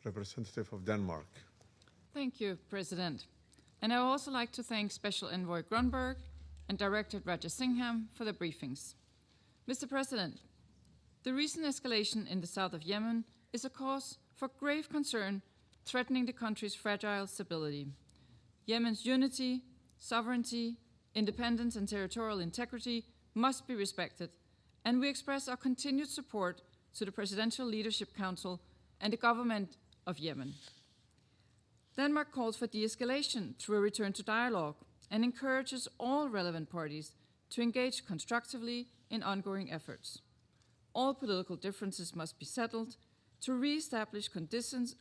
representative of Denmark. Thank you, President. And I would also like to thank Special Envoy Grunberg and Director Raja Singham for the briefings. Mr. President, the recent escalation in the south of Yemen is a cause for grave concern, threatening the country's fragile stability. Yemen's unity, sovereignty, independence, and territorial integrity must be respected, and we express our continued support to the Presidential Leadership Council and the government of Yemen. Denmark calls for de-escalation through a return to dialogue and encourages all relevant parties to engage constructively in ongoing efforts. All political differences must be settled to re-establish conditions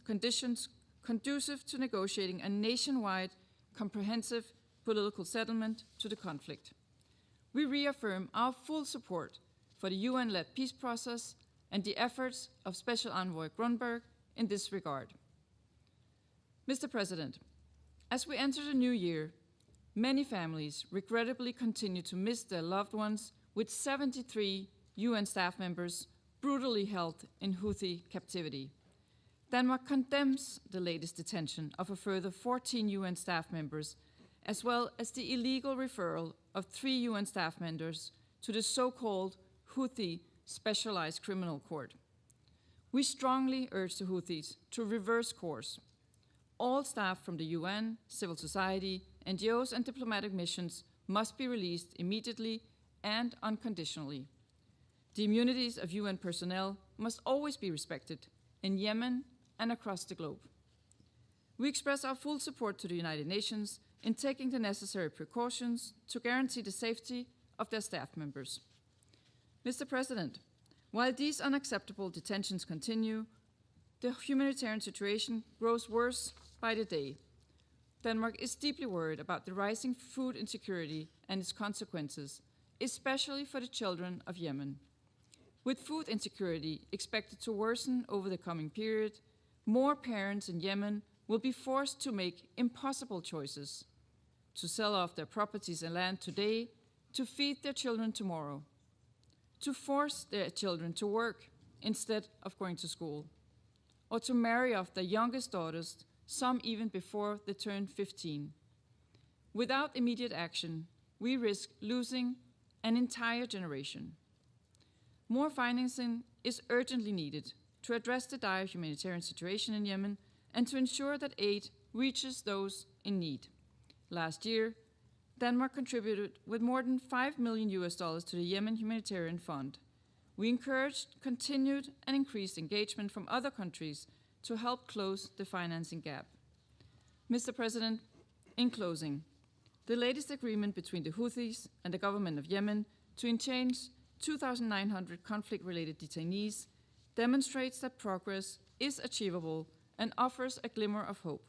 conducive to negotiating a nationwide, comprehensive political settlement to the conflict. We reaffirm our full support for the UN-led peace process and the efforts of Special Envoy Grunberg in this regard. Mr. President, as we enter the new year, many families regrettably continue to miss their loved ones, with 73 UN staff members brutally held in Houthi captivity. Denmark condemns the latest detention of a further 14 UN staff members, as well as the illegal referral of 3 UN staff members to the so-called Houthi Specialized Criminal Court. We strongly urge the Houthis to reverse course. All staff from the UN, civil society, NGOs, and diplomatic missions must be released immediately and unconditionally. The immunities of UN personnel must always be respected in Yemen and across the globe. We express our full support to the United Nations in taking the necessary precautions to guarantee the safety of their staff members. Mr. President, while these unacceptable detentions continue, the humanitarian situation grows worse by the day. Denmark is deeply worried about the rising food insecurity and its consequences, especially for the children of Yemen. With food insecurity expected to worsen over the coming period, more parents in Yemen will be forced to make impossible choices: to sell off their properties and land today to feed their children tomorrow, to force their children to work instead of going to school, or to marry off their youngest daughters, some even before they turn 15. Without immediate action, we risk losing an entire generation. More financing is urgently needed to address the dire humanitarian situation in Yemen and to ensure that aid reaches those in need. Last year, Denmark contributed with more than $5 million to the Yemen Humanitarian Fund. We encouraged continued and increased engagement from other countries to help close the financing gap. Mr. President, in closing, the latest agreement between the Houthis and the government of Yemen to exchange 2,900 conflict-related detainees demonstrates that progress is achievable and offers a glimmer of hope.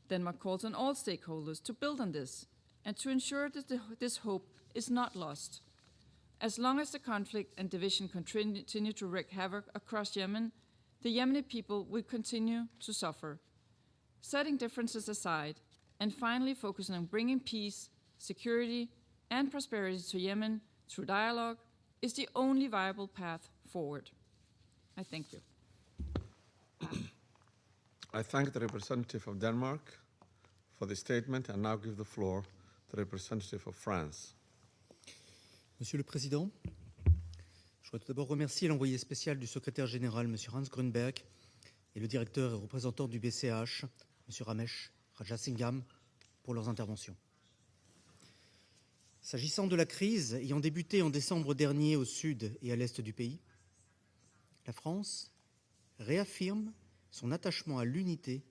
Denmark calls on all stakeholders to build on this and to ensure that this hope is not lost. As long as the conflict and division continue to wreak havoc across Yemen, the Yemeni people will continue to suffer. Setting differences aside and finally focusing on bringing peace, security, and prosperity to Yemen through dialogue is the only viable path forward. I thank you. I thank the representative of Denmark for the statement and now give the floor to the representative of France. Monsieur le Président, je voudrais tout d'abord remercier l'envoyé spécial du secrétaire général, M. Hans Grunberg, et le directeur et représentant du BCH, M. Ramesh Rajasingham, pour leurs interventions. S'agissant de la crise ayant débuté en décembre dernier au sud et à l'est du pays, la France réaffirme son attachement à l'unité,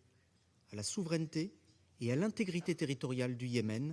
à la souveraineté et à l'intégrité territoriale du Yémen